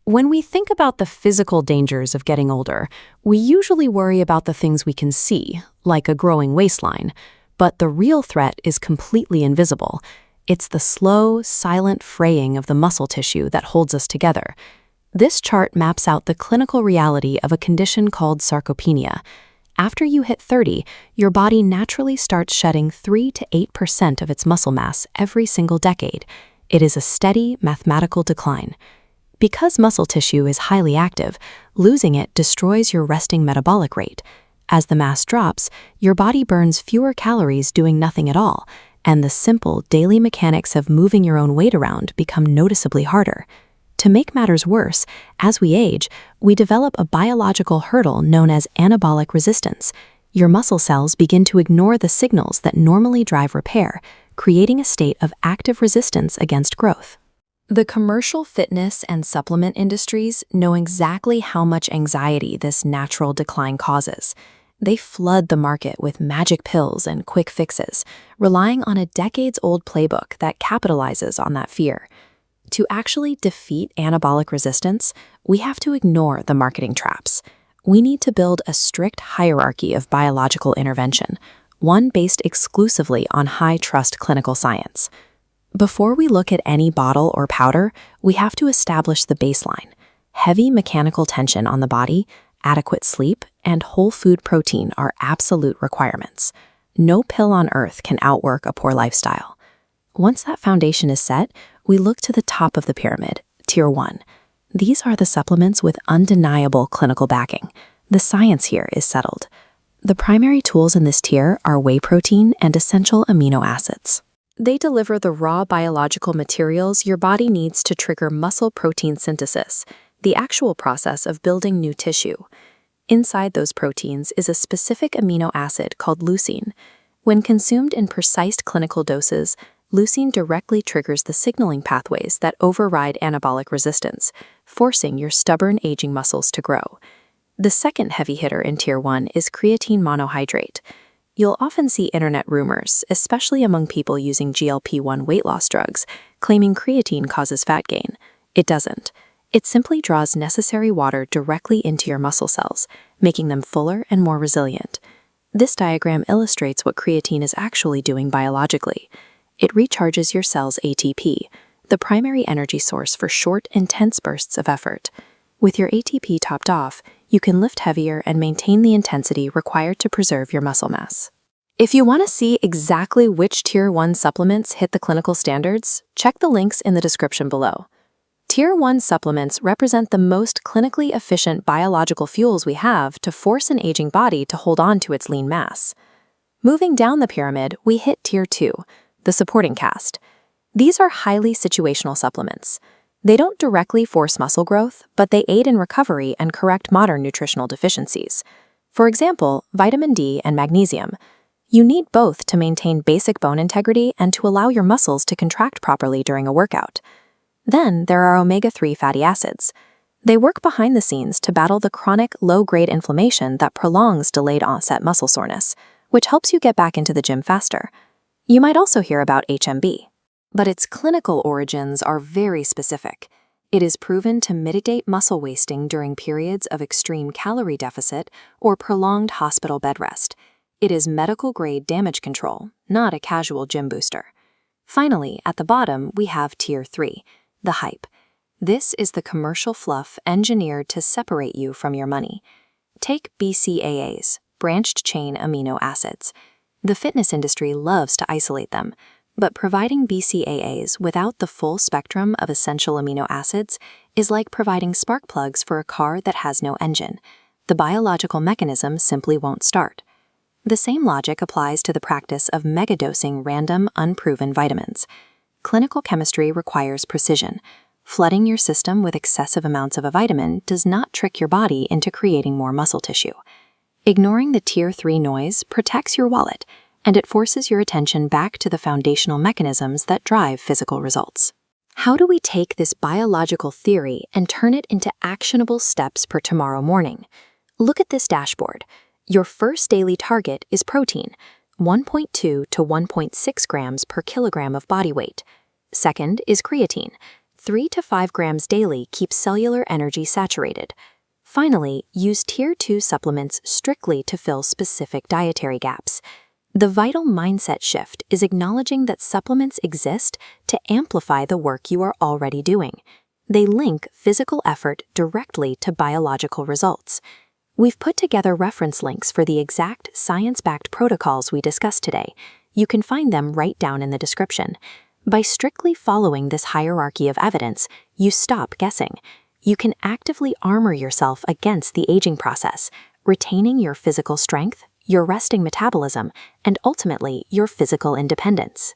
When we think about the physical dangers of getting older, we usually worry about the things we can see, like a growing waistline. But the real threat is completely invisible. It's the slow, silent fraying of the muscle tissue that holds us together. This chart maps out the clinical reality of a condition called sarcopenia. After you hit 30, your body naturally starts shedding 3 to 8% of its muscle mass every single decade. It is a steady, mathematical decline. Because muscle tissue is highly active, losing it destroys your resting metabolic rate. As the mass drops, your body burns fewer calories doing nothing at all, and the simple daily mechanics of moving your own weight around become noticeably harder. To make matters worse, as we age, we develop a biological hurdle known as anabolic resistance. Your muscle cells begin to ignore the signals that normally drive repair, creating a state of active resistance against growth. The commercial fitness and supplement industries know exactly how much anxiety this natural decline causes. They flood the market with magic pills and quick fixes, relying on a decades-old playbook that capitalizes on that fear. To actually defeat anabolic resistance, we have to ignore the marketing traps. We need to build a strict hierarchy of biological intervention, one based exclusively on high-trust clinical science. Before we look at any bottle or powder, we have to establish the baseline. Heavy mechanical tension on the body, adequate sleep, and whole food protein are absolute requirements. No pill on earth can outwork a poor lifestyle. Once that foundation is set, we look to the top of the pyramid, Tier 1. These are the supplements with undeniable clinical backing. The science here is settled. The primary tools in this tier are whey protein and essential amino acids. They deliver the raw biological materials your body needs to trigger muscle protein synthesis, the actual process of building new tissue. Inside those proteins is a specific amino acid called leucine. When consumed in precise clinical doses, leucine directly triggers the signaling pathways that override anabolic resistance, forcing your stubborn aging muscles to grow. The second heavy hitter in Tier 1 is creatine monohydrate. You'll often see internet rumors, especially among people using GLP-1 weight loss drugs, claiming creatine causes fat gain. It doesn't. It simply draws necessary water directly into your muscle cells, making them fuller and more resilient. This diagram illustrates what creatine is actually doing biologically. It recharges your cells' ATP, the primary energy source for short, intense bursts of effort. With your ATP topped off, you can lift heavier and maintain the intensity required to preserve your muscle mass. If you want to see exactly which Tier 1 supplements hit the clinical standards, check the links in the description below. Tier 1 supplements represent the most clinically efficient biological fuels we have to force an aging body to hold on to its lean mass. Moving down the pyramid, we hit Tier 2, the supporting cast. These are highly situational supplements. They don't directly force muscle growth, but they aid in recovery and correct modern nutritional deficiencies. For example, vitamin D and magnesium. You need both to maintain basic bone integrity and to allow your muscles to contract properly during a workout. Then there are omega-3 fatty acids. They work behind the scenes to battle the chronic, low-grade inflammation that prolongs delayed onset muscle soreness, which helps you get back into the gym faster. You might also hear about HMB. But its clinical origins are very specific. It is proven to mitigate muscle wasting during periods of extreme calorie deficit or prolonged hospital bed rest. It is medical-grade damage control, not a casual gym booster. Finally, at the bottom, we have Tier 3, the hype. This is the commercial fluff engineered to separate you from your money. Take BCAAs, branched-chain amino acids. The fitness industry loves to isolate them, but providing BCAAs without the full spectrum of essential amino acids is like providing spark plugs for a car that has no engine. The biological mechanism simply won't start. The same logic applies to the practice of megadosing random, unproven vitamins. Clinical chemistry requires precision. Flooding your system with excessive amounts of a vitamin does not trick your body into creating more muscle tissue. Ignoring the Tier 3 noise protects your wallet, and it forces your attention back to the foundational mechanisms that drive physical results. How do we take this biological theory and turn it into actionable steps per tomorrow morning? Look at this dashboard. Your first daily target is protein, 1.2 to 1.6 grams per kilogram of body weight. Second is creatine, 3 to 5 grams daily keeps cellular energy saturated. Finally, use Tier 2 supplements strictly to fill specific dietary gaps. The vital mindset shift is acknowledging that supplements exist to amplify the work you are already doing. They link physical effort directly to biological results. We've put together reference links for the exact science-backed protocols we discussed today. You can find them right down in the description. By strictly following this hierarchy of evidence, you stop guessing. You can actively armor yourself against the aging process, retaining your physical strength, your resting metabolism, and ultimately your physical independence.